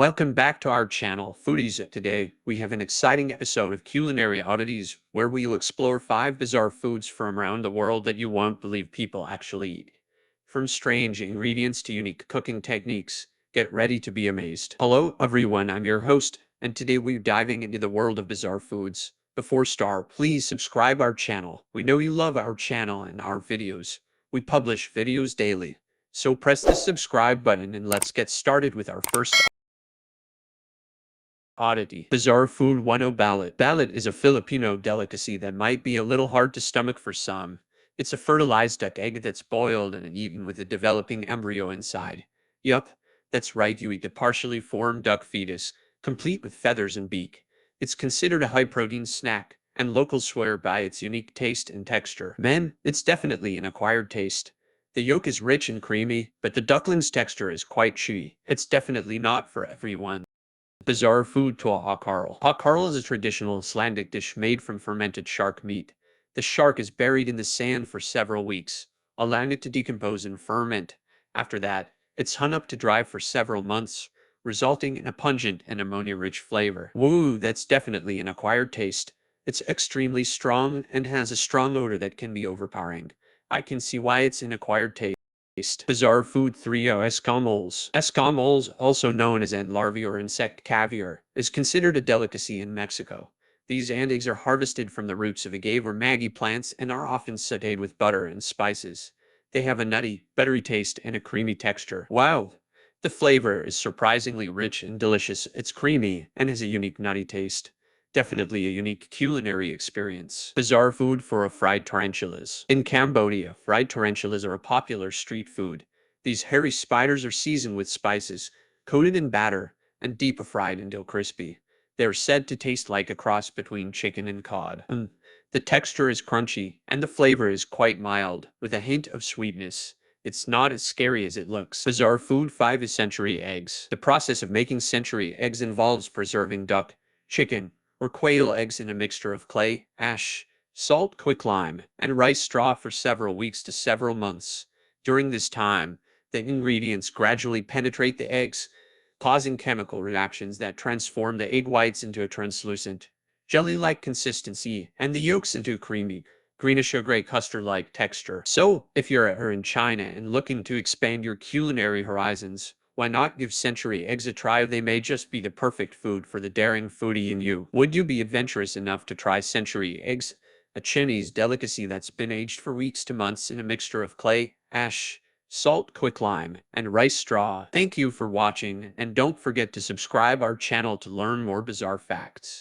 Welcome back to our channel, Foodies. Today, we have an exciting episode of Culinary Oddities, where we'll explore 5 bizarre foods from around the world that you won't believe people actually eat. From strange ingredients to unique cooking techniques, get ready to be amazed. Hello, everyone, I'm your host, and today we're diving into the world of bizarre foods. Before start, please subscribe our channel. We know you love our channel and our videos. We publish videos daily. So press the subscribe button and let's get started with our first oddity. Bizarre food 10 Balut. Balut is a Filipino delicacy that might be a little hard to stomach for some. It's a fertilized duck egg that's boiled and eaten with a developing embryo inside. Yup, that's right, you eat the partially formed duck fetus, complete with feathers and beak. It's considered a high-protein snack, and locals swear by its unique taste and texture. Man, it's definitely an acquired taste. The yolk is rich and creamy, but the duckling's texture is quite chewy. It's definitely not for everyone. Bizarre food to a hakarl. Hakarl is a traditional Icelandic dish made from fermented shark meat. The shark is buried in the sand for several weeks, allowing it to decompose and ferment. After that, it's hung up to dry for several months, resulting in a pungent and ammonia-rich flavor. Woo, that's definitely an acquired taste. It's extremely strong and has a strong odor that can be overpowering. I can see why it's an acquired taste. Bizarre food 3 Escamoles. Escamoles, also known as ant larvae or insect caviar, is considered a delicacy in Mexico. These ant eggs are harvested from the roots of agave or maggie plants and are often sautéed with butter and spices. They have a nutty, buttery taste and a creamy texture. Wow! The flavor is surprisingly rich and delicious. It's creamy and has a unique nutty taste. Definitely a unique culinary experience. Bizarre food for a fried tarantulas. In Cambodia, fried tarantulas are a popular street food. These hairy spiders are seasoned with spices, coated in batter, and deep fried until crispy. They are said to taste like a cross between chicken and cod. The texture is crunchy, and the flavor is quite mild, with a hint of sweetness. It's not as scary as it looks. Bizarre food 5 is century eggs. The process of making century eggs involves preserving duck, chicken, or quail eggs in a mixture of clay, ash, salt, quicklime, and rice straw for several weeks to several months. During this time, the ingredients gradually penetrate the eggs, causing chemical reactions that transform the egg whites into a translucent, jelly-like consistency and the yolks into a creamy, greenish or gray custard-like texture. So, if you're in China and looking to expand your culinary horizons, why not give century eggs a try? They may just be the perfect food for the daring foodie in you. Would you be adventurous enough to try century eggs? A Chinese delicacy that's been aged for weeks to months in a mixture of clay, ash, salt, quicklime, and rice straw. Thank you for watching, and don't forget to subscribe our channel to learn more bizarre facts.